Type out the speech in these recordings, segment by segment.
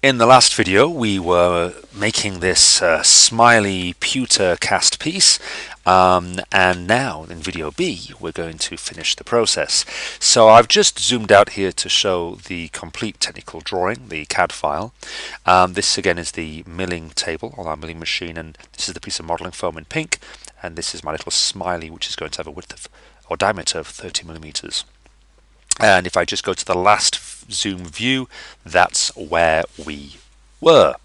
In the last video, we were making this smiley pewter cast piece, and now in video B, we're going to finish the process. So I've just zoomed out here to show the complete technical drawing, the CAD file. This again is the milling table on our milling machine, and this is the piece of modeling foam in pink, and this is my little smiley, which is going to have a width of, or diameter of 30 millimeters. And if I just go to the last zoom view, that's where we were.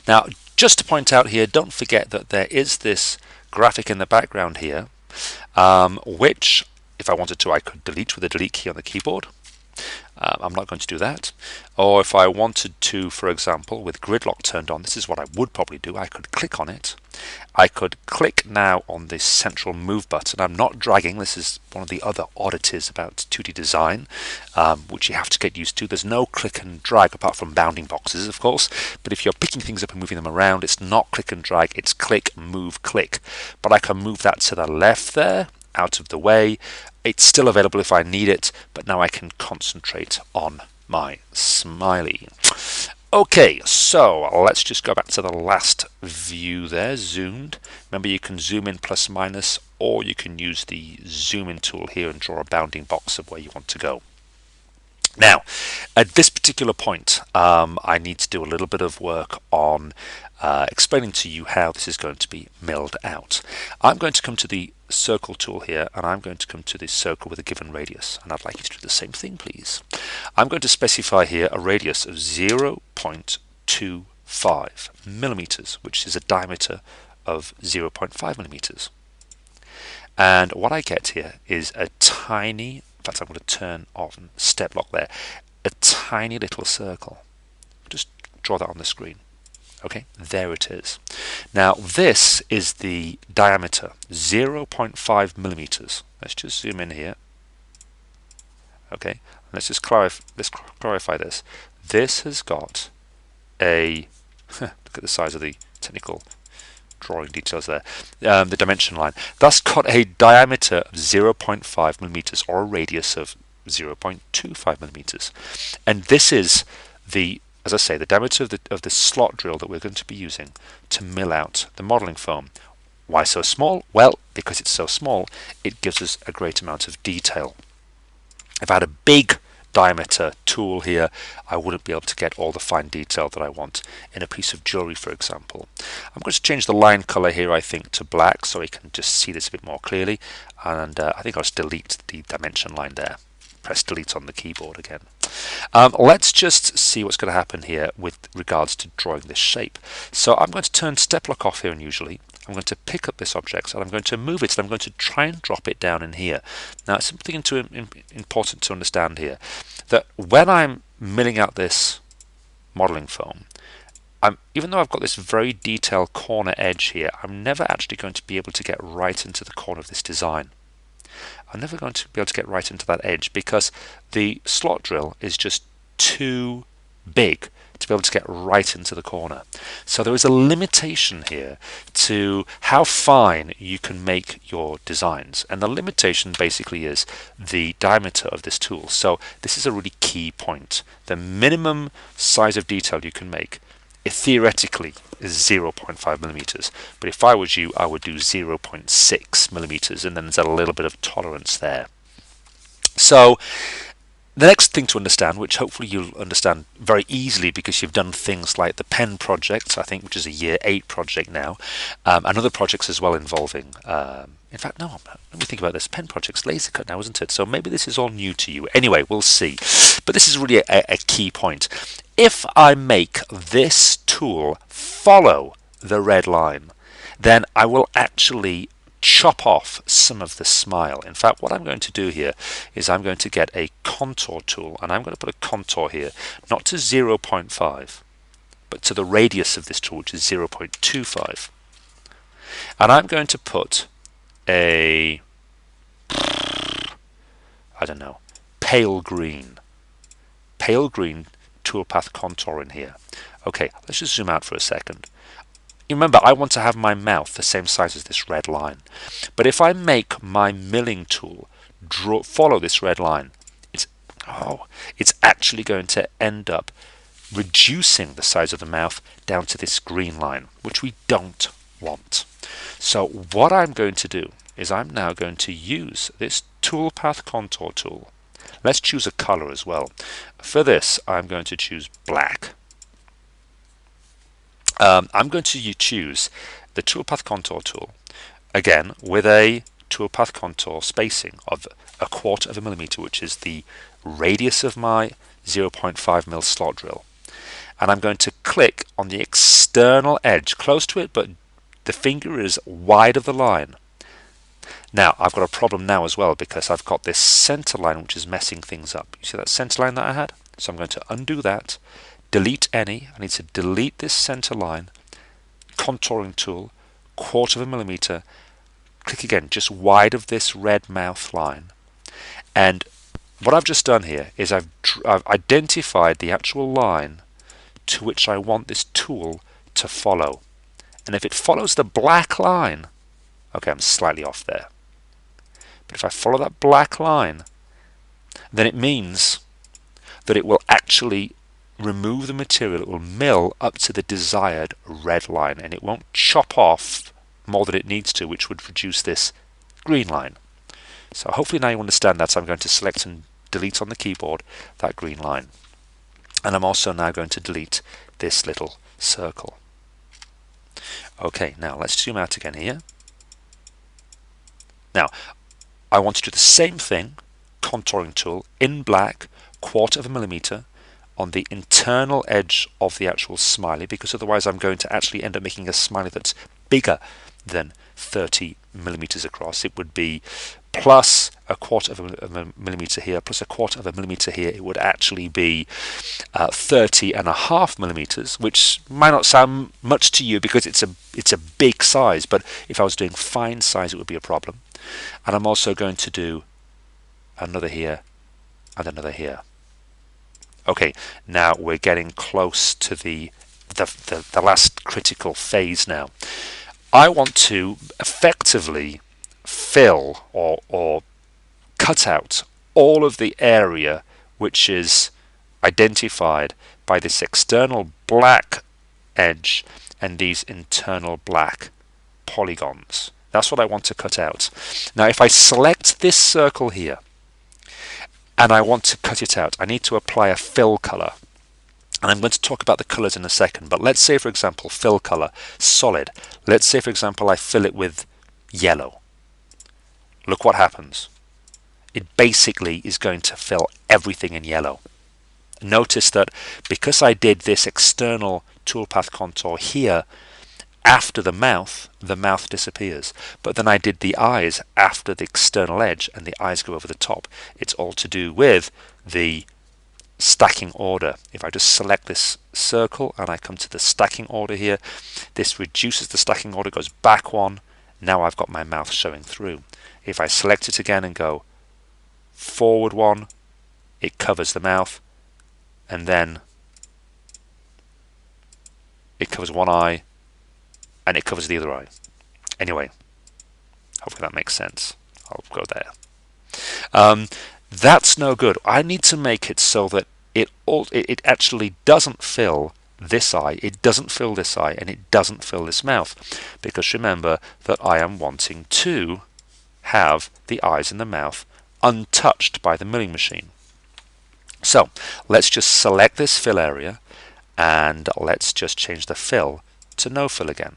Now, just to point out here, don't forget that there is this graphic in the background here, which, if I wanted to, I could delete with the delete key on the keyboard. I'm not going to do that. Or if I wanted to, for example, with gridlock turned on, this is what I would probably do. I could click on it. I could click now on this central move button. I'm not dragging. This is one of the other oddities about 2D design, which you have to get used to. There's no click and drag apart from bounding boxes, of course. But if you're picking things up and moving them around, it's not click and drag. It's click, move, click. But I can move that to the left there, out of the way. It's still available if I need it, but now I can concentrate on my smiley. Okay, so let's just go back to the last view there, zoomed. Remember, you can zoom in plus minus, or you can use the zoom in tool here and draw a bounding box of where you want to go. Now, at this particular point, I need to do a little bit of work on explaining to you how this is going to be milled out. I'm going to come to the circle tool here, and I'm going to come to this circle with a given radius, and I'd like you to do the same thing, please. I'm going to specify here a radius of 0.25 millimeters, which is a diameter of 0.5 millimeters. And what I get here is a tiny, in fact I'm going to turn off step lock there, a tiny little circle. Just draw that on the screen. Okay, there it is. Now this is the diameter, 0.5 millimeters. Let's just zoom in here. Okay, let's just clarify this. This has got a look at the size of the technical drawing details there. The dimension line. That's got a diameter of 0.5 millimeters, or a radius of 0.25 millimeters, and this is the, as I say, the diameter of the slot drill that we're going to be using to mill out the modeling foam. Why so small? Well, because it's so small, it gives us a great amount of detail. If I had a big diameter tool here, I wouldn't be able to get all the fine detail that I want in a piece of jewelry, for example. I'm going to change the line color here, I think, to black, so we can just see this a bit more clearly, and I think I'll just delete the dimension line there. Press delete on the keyboard again. Let's just see what's going to happen here with regards to drawing this shape. So I'm going to turn step lock off here, and usually I'm going to pick up this object and I'm going to move it, and I'm going to try and drop it down in here. Now it's something important to understand here, that when I'm milling out this modeling foam, even though I've got this very detailed corner edge here, I'm never actually going to be able to get right into the corner of this design. I'm never going to be able to get right into that edge because the slot drill is just too big to be able to get right into the corner. So there is a limitation here to how fine you can make your designs, and the limitation basically is the diameter of this tool. So this is a really key point. The minimum size of detail you can make, it theoretically is 0.5 millimeters, but if I was you, I would do 0.6 millimeters, and then there's a little bit of tolerance there. So the next thing to understand, which hopefully you'll understand very easily because you've done things like the pen project, I think, which is a year 8 project now, and other projects as well involving, in fact, no, let me think about this, pen project's laser cut now, isn't it? So maybe this is all new to you. Anyway, we'll see. But this is really a key point. If I make this tool follow the red line, then I will actually chop off some of the smile. In fact, what I'm going to do here is I'm going to get a contour tool, and I'm going to put a contour here, not to 0.5, but to the radius of this tool, which is 0.25. And I'm going to put a, I don't know, pale green toolpath contour in here. Okay, let's just zoom out for a second. Remember, I want to have my mouth the same size as this red line. But if I make my milling tool follow this red line, it's actually going to end up reducing the size of the mouth down to this green line, which we don't want. So what I'm going to do is I'm now going to use this toolpath contour tool. Let's choose a color as well. For this, I'm going to choose black. I'm going to choose the toolpath contour tool, again with a toolpath contour spacing of 1/4 millimeter, which is the radius of my 0.5 mil slot drill. And I'm going to click on the external edge, close to it, but the finger is wide of the line. Now, I've got a problem now as well, because I've got this center line which is messing things up. You see that center line that I had? So I'm going to undo that, delete any. I need to delete this center line, contouring tool, 1/4 millimeter, click again, just wide of this red mouth line. And what I've just done here is I've identified the actual line to which I want this tool to follow. And if it follows the black line, okay, I'm slightly off there, but if I follow that black line, then it means that it will actually remove the material. It will mill up to the desired red line, and it won't chop off more than it needs to, which would produce this green line. So hopefully now you understand that. So I'm going to select and delete on the keyboard that green line. And I'm also now going to delete this little circle. Okay, now let's zoom out again here. Now, I want to do the same thing, contouring tool, in black, 1/4 millimeter, on the internal edge of the actual smiley, because otherwise I'm going to actually end up making a smiley that's bigger than 30 millimeters across. It would be plus 1/4 millimeter here, plus 1/4 millimeter here. It would actually be 30.5 millimeters, which might not sound much to you because it's a big size, but if I was doing fine size, it would be a problem. And I'm also going to do another here and another here. Okay, now we're getting close to the last critical phase now. I want to effectively fill or cut out all of the area which is identified by this external black edge and these internal black polygons. That's what I want to cut out. Now if I select this circle here and I want to cut it out, I need to apply a fill color. And I'm going to talk about the colors in a second, but let's say, for example, fill color, solid. Let's say, for example, I fill it with yellow. Look what happens. It basically is going to fill everything in yellow. Notice that because I did this external toolpath contour here after the mouth disappears. But then I did the eyes after the external edge, and the eyes go over the top. It's all to do with the stacking order. If I just select this circle and I come to the stacking order here, this reduces the stacking order, goes back one. Now I've got my mouth showing through. If I select it again and go forward one, it covers the mouth, and then it covers one eye and it covers the other eye. Anyway, hopefully that makes sense. I'll go there. That's no good. I need to make it so that it actually doesn't fill this eye, it doesn't fill this eye, and it doesn't fill this mouth, because remember that I am wanting to have the eyes and the mouth untouched by the milling machine. So let's just select this fill area and let's just change the fill to no fill again.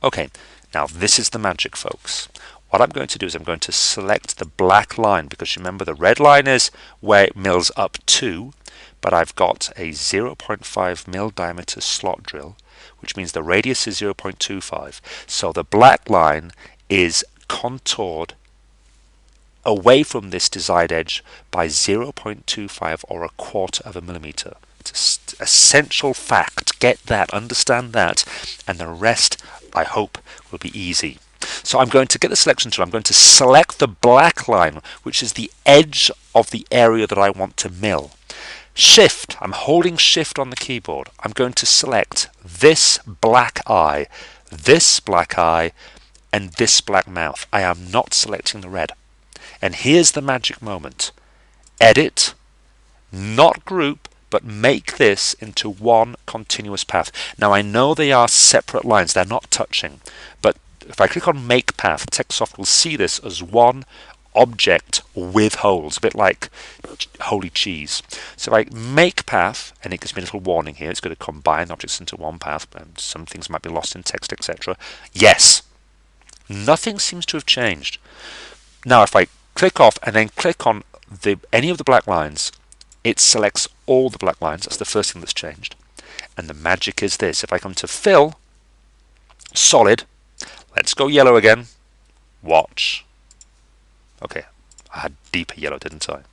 Okay, now this is the magic, folks. What I'm going to do is I'm going to select the black line, because remember the red line is where it mills up to, but I've got a 0.5 mil diameter slot drill, which means the radius is 0.25. So the black line is contoured away from this desired edge by 0.25 or 1/4 millimeter. It's an essential fact. Get that, understand that, and the rest, I hope, will be easy. So I'm going to get the selection tool. I'm going to select the black line, which is the edge of the area that I want to mill. Shift, I'm holding Shift on the keyboard. I'm going to select this black eye, and this black mouth. I am not selecting the red. And here's the magic moment. Edit, not group, but but make this into one continuous path. Now I know they are separate lines, they're not touching, but if I click on Make Path, TextSoft will see this as one object with holes, a bit like holy cheese. So if I make path, and it gives me a little warning here, it's going to combine objects into one path, and some things might be lost in text, etc. Yes, nothing seems to have changed. Now if I click off and then click on any of the black lines, it selects all the black lines. That's the first thing that's changed. And the magic is this: if I come to fill, solid, let's go yellow again, watch. Okay, I had deeper yellow, didn't I?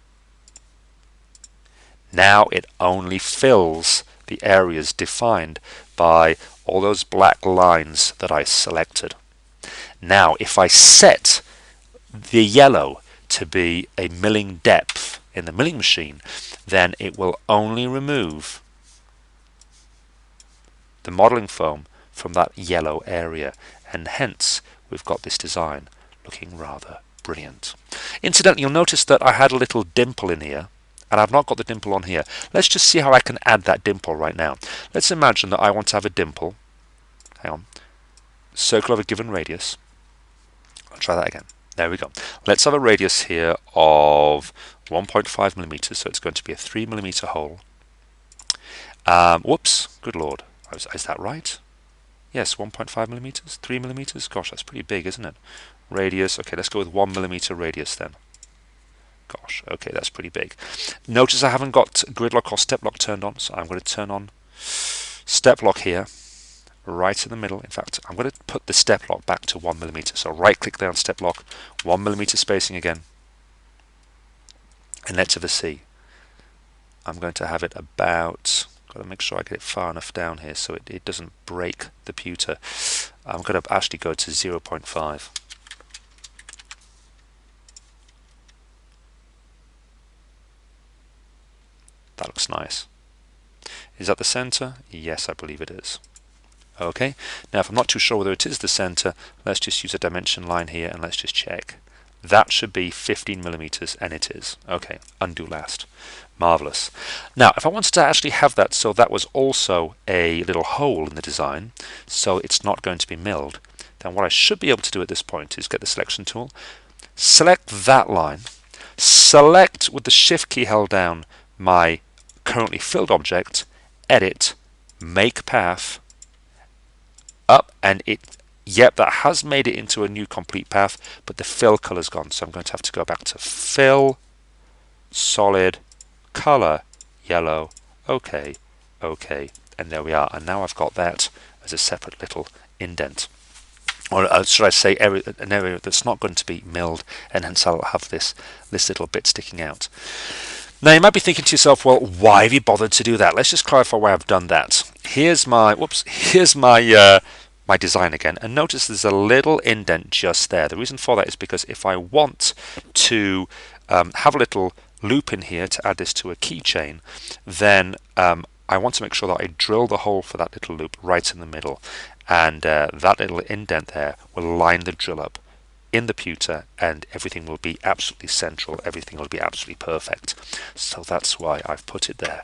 Now it only fills the areas defined by all those black lines that I selected. Now if I set the yellow to be a milling depth in the milling machine, then it will only remove the modeling foam from that yellow area, and hence we've got this design looking rather brilliant. Incidentally, you'll notice that I had a little dimple in here, and I've not got the dimple on here. Let's just see how I can add that dimple right now. Let's imagine that I want to have a dimple. Hang on. Circle of a given radius. I'll try that again. There we go. Let's have a radius here of 1.5 millimeters, so it's going to be a 3 millimeter hole. Whoops, good lord. Is that right? Yes, 1.5 millimeters, 3 millimeters. Gosh, that's pretty big, isn't it? Radius, okay, let's go with 1 millimeter radius then. Gosh, okay, that's pretty big. Notice I haven't got grid lock or step lock turned on, so I'm going to turn on step lock here, right in the middle. In fact, I'm going to put the step lock back to 1 millimeter. So right click there on step lock, 1 millimeter spacing again. And let's have a see. I'm going to have it about, got to make sure I get it far enough down here so it doesn't break the pewter. I'm going to actually go to 0.5. That looks nice. Is that the center? Yes, I believe it is. Okay, now if I'm not too sure whether it is the center, let's just use a dimension line here and let's just check. That should be 15 millimeters, and it is. Okay, undo last. Marvelous. Now, if I wanted to actually have that so that was also a little hole in the design, so it's not going to be milled, then what I should be able to do at this point is get the selection tool, select that line, select with the shift key held down my currently filled object, edit, make path, up, and yep, that has made it into a new complete path, but the fill color's gone, so I'm going to have to go back to fill, solid, color, yellow, okay, and there we are. And now I've got that as a separate little indent, or should I say an area that's not going to be milled, and hence I'll have this little bit sticking out. Now you might be thinking to yourself, well, why have you bothered to do that? Let's just clarify why I've done that. Here's my my design again, and notice there's a little indent just there. The reason for that is because if I want to have a little loop in here to add this to a keychain, then I want to make sure that I drill the hole for that little loop right in the middle, and that little indent there will line the drill up in the pewter, and everything will be absolutely central, everything will be absolutely perfect. So that's why I've put it there.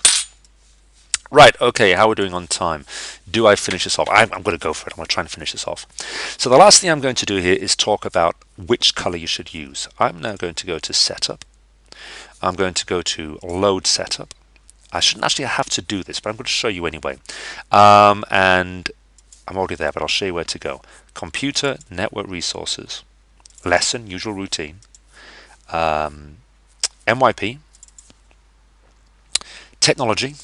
Right, okay, how are we doing on time? Do I finish this off? I'm going to go for it. I'm going to try and finish this off. So the last thing I'm going to do here is talk about which color you should use. I'm now going to go to Setup. I'm going to go to Load Setup. I shouldn't actually have to do this, but I'm going to show you anyway. And I'm already there, but I'll show you where to go. Computer, Network Resources, Lesson, Usual Routine, MYP, Technology,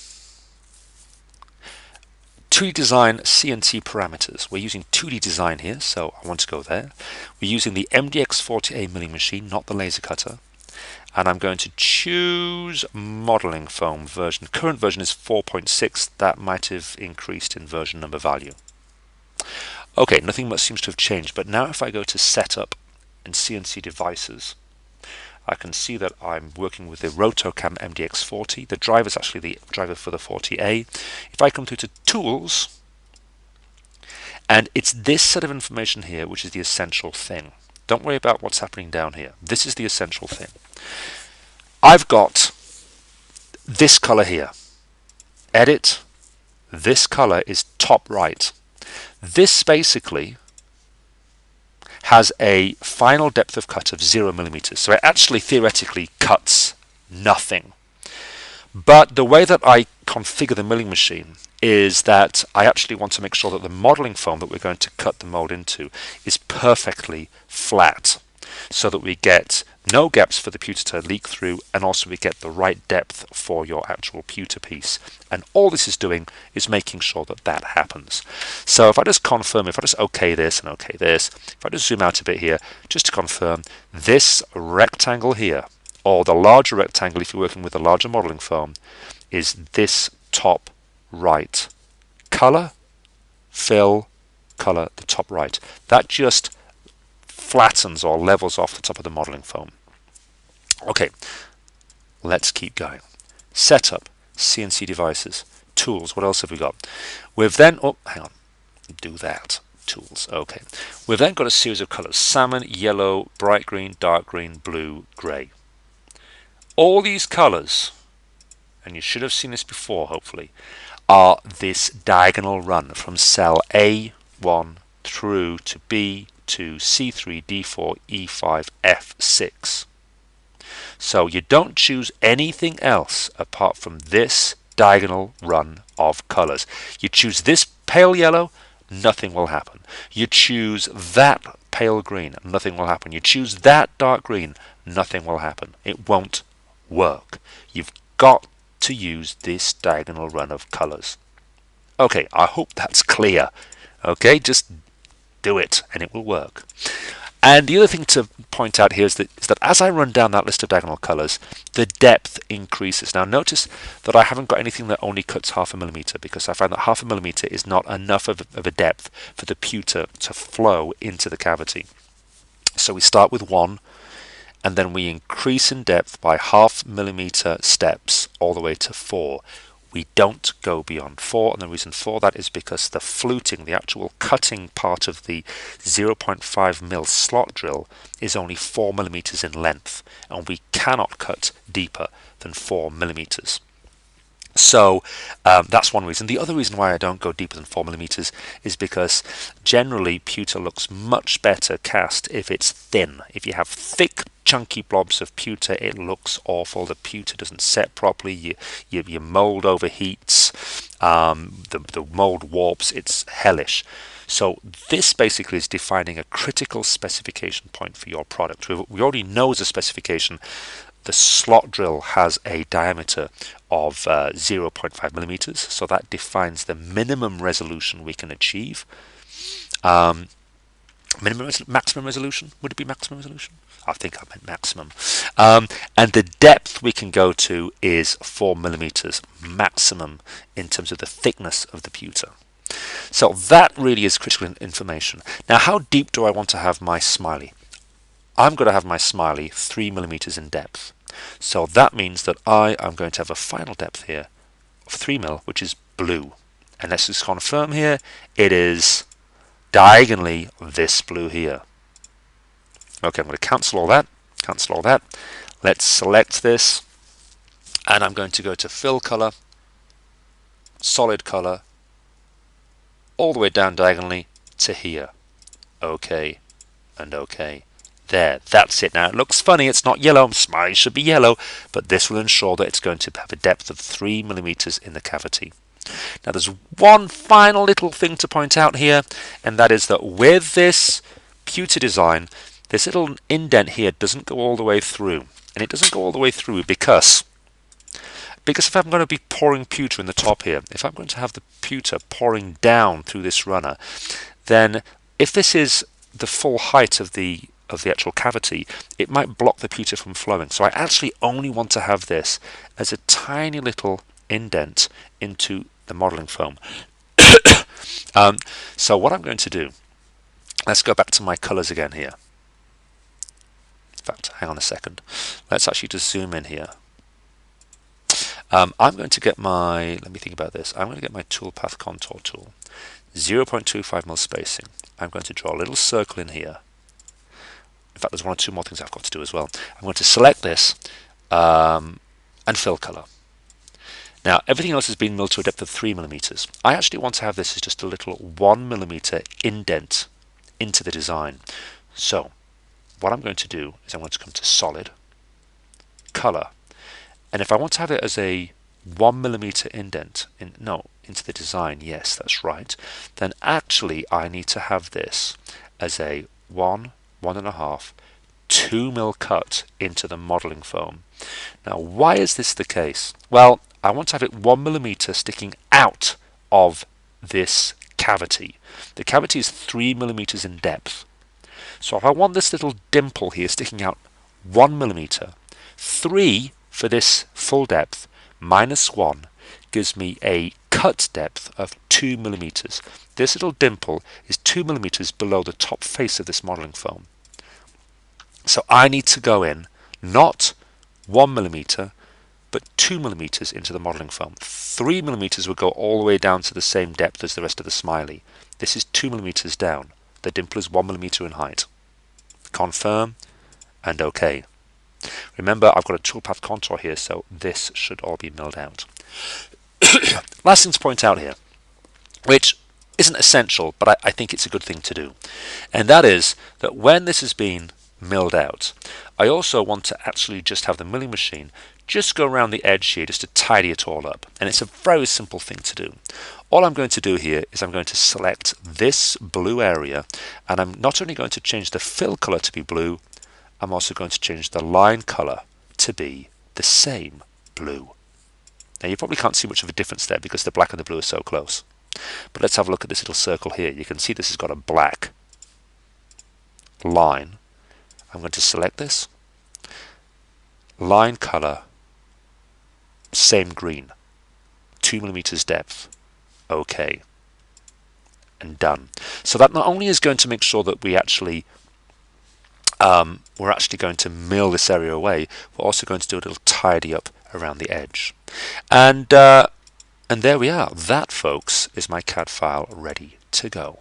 2D Design CNC Parameters. We're using 2D Design here, so I want to go there. We're using the MDX40A milling machine, not the laser cutter. And I'm going to choose Modeling Foam version. Current version is 4.6. That might have increased in version number value. Okay, nothing much seems to have changed, but now if I go to Setup and CNC Devices, I can see that I'm working with the Rotocam MDX40. The driver is actually the driver for the 40A. If I come through to Tools, and it's this set of information here which is the essential thing. Don't worry about what's happening down here. This is the essential thing. I've got this color here. edit, this color is top right. This basically has a final depth of cut of 0 millimeters. So it actually theoretically cuts nothing. But the way that I configure the milling machine is that I actually want to make sure that the modeling foam that we're going to cut the mold into is perfectly flat, so that we get no gaps for the pewter to leak through, and also we get the right depth for your actual pewter piece. And all this is doing is making sure that that happens. So if I just confirm, if I just OK this and OK this, if I just zoom out a bit here, just to confirm, this rectangle here, or the larger rectangle if you're working with a larger modeling foam, is this top right. Color, fill, color, the top right. That just flattens or levels off the top of the modeling foam. Okay, let's keep going. Setup, CNC devices, tools. What else have we got? We've then, oh, hang on, do that. Tools, okay. We've then got a series of colors: salmon, yellow, bright green, dark green, blue, grey. All these colors, and you should have seen this before hopefully, are this diagonal run from cell A1 through to B2, C3, D4, E5, F6. So you don't choose anything else apart from this diagonal run of colors. You choose this pale yellow, nothing will happen. You choose that pale green, nothing will happen. You choose that dark green, nothing will happen. It won't work. You've got to use this diagonal run of colors. Okay, I hope that's clear. Okay, just do it and it will work. And the other thing to point out here is that as I run down that list of diagonal colors, the depth increases. Now notice that I haven't got anything that only cuts 0.5 millimeter, because I find that 0.5 millimeter is not enough of a depth for the pewter to flow into the cavity. So we start with 1, and then we increase in depth by 0.5 millimeter steps all the way to 4. We don't go beyond 4, and the reason for that is because the fluting, the actual cutting part of the 0.5 mil slot drill, is only 4 millimeters in length, and we cannot cut deeper than 4 millimeters. So that's one reason. The other reason why I don't go deeper than 4 millimeters is because generally pewter looks much better cast if it's thin. If you have thick, chunky blobs of pewter, it looks awful. The pewter doesn't set properly. Your mold overheats. The mold warps. It's hellish. So this basically is defining a critical specification point for your product. We already know as a specification the slot drill has a diameter of 0.5 millimeters, so that defines the minimum resolution we can achieve. Maximum resolution? Would it be maximum resolution? I think I meant maximum. And the depth we can go to is 4 millimeters maximum in terms of the thickness of the pewter. So that really is critical information. Now, how deep do I want to have my smiley? I'm going to have my smiley 3 millimeters in depth. So that means that I am going to have a final depth here of 3 mil, which is blue. And let's just confirm here, it is diagonally this blue here. Okay, I'm going to cancel all that. Let's select this, and I'm going to go to fill color, solid color, all the way down diagonally to here. Okay, and okay. There, that's it. Now it looks funny, it's not yellow, smiley should be yellow, but this will ensure that it's going to have a depth of 3 millimeters in the cavity. Now there's one final little thing to point out here, and that is that with this pewter design, this little indent here doesn't go all the way through. And it doesn't go all the way through because if I'm going to be pouring pewter in the top here, if I'm going to have the pewter pouring down through this runner, then if this is the full height of the actual cavity, it might block the pewter from flowing. So I actually only want to have this as a tiny little indent into the modeling foam. So what I'm going to do, let's go back to my colors again here. In fact, hang on a second. Let's actually just zoom in here. I'm going to get my, let me think about this. I'm going to get my toolpath contour tool. 0.25 mil spacing. I'm going to draw a little circle in here. In fact, there's one or two more things I've got to do as well. I'm going to select this and fill color. Now everything else has been milled to a depth of 3mm. I actually want to have this as just a little 1mm indent into the design. So what I'm going to do is I'm going to come to Solid, Color, and if I want to have it as a 1mm indent into the design, yes, that's right, then actually I need to have this as a 1.5, 2mm cut into the modeling foam. Now why is this the case? Well, I want to have it 1mm sticking out of this cavity. The cavity is 3mm in depth. So if I want this little dimple here sticking out 1mm, 3 for this full depth minus 1 gives me a cut depth of 2mm. This little dimple is 2mm below the top face of this modeling foam. So I need to go in not 1mm but 2mm into the modeling foam. 3mm would go all the way down to the same depth as the rest of the smiley. This is 2mm down. The dimple is 1mm in height. Confirm and OK. Remember, I've got a toolpath contour here, so this should all be milled out. Last thing to point out here, which isn't essential, but I think it's a good thing to do, and that is that when this has been milled out, I also want to actually just have the milling machine just go around the edge here just to tidy it all up. And it's a very simple thing to do. All I'm going to do here is I'm going to select this blue area, and I'm not only going to change the fill color to be blue, I'm also going to change the line color to be the same blue. Now you probably can't see much of a difference there because the black and the blue are so close. But let's have a look at this little circle here. You can see this has got a black line. I'm going to select this. Line color, same green. 2mm depth. OK. And done. So that not only is going to make sure that we're actually going to mill this area away, we're also going to do a little tidy up around the edge. And there we are. That, folks, is my CAD file ready to go.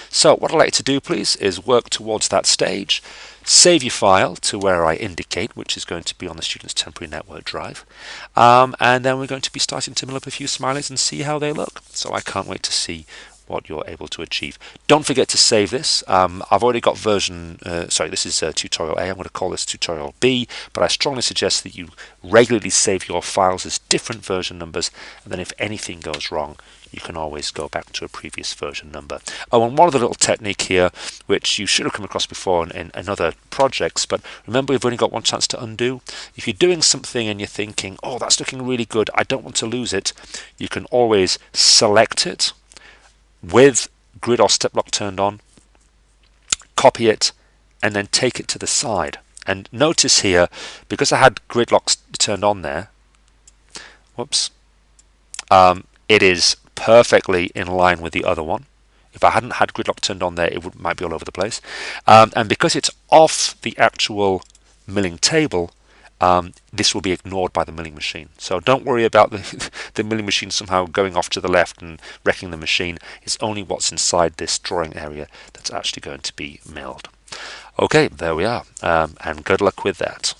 So what I'd like to do, please, is work towards that stage. Save your file to where I indicate, which is going to be on the student's temporary network drive. And then we're going to be starting to mill up a few smileys and see how they look. So I can't wait to see what you're able to achieve. Don't forget to save this. I've already got version, this is tutorial A. I'm going to call this tutorial B, but I strongly suggest that you regularly save your files as different version numbers, and then if anything goes wrong, you can always go back to a previous version number. Oh, and one other little technique here, which you should have come across before in other projects, but remember we've only got one chance to undo. If you're doing something and you're thinking, oh, that's looking really good, I don't want to lose it, you can always select it with grid or step lock turned on, copy it, and then take it to the side. And notice here, because I had grid locks turned on there, whoops, it is perfectly in line with the other one. If I hadn't had gridlock turned on there, it might be all over the place. And because it's off the actual milling table, this will be ignored by the milling machine. So don't worry about the milling machine somehow going off to the left and wrecking the machine. It's only what's inside this drawing area that's actually going to be milled. Okay, there we are, and good luck with that.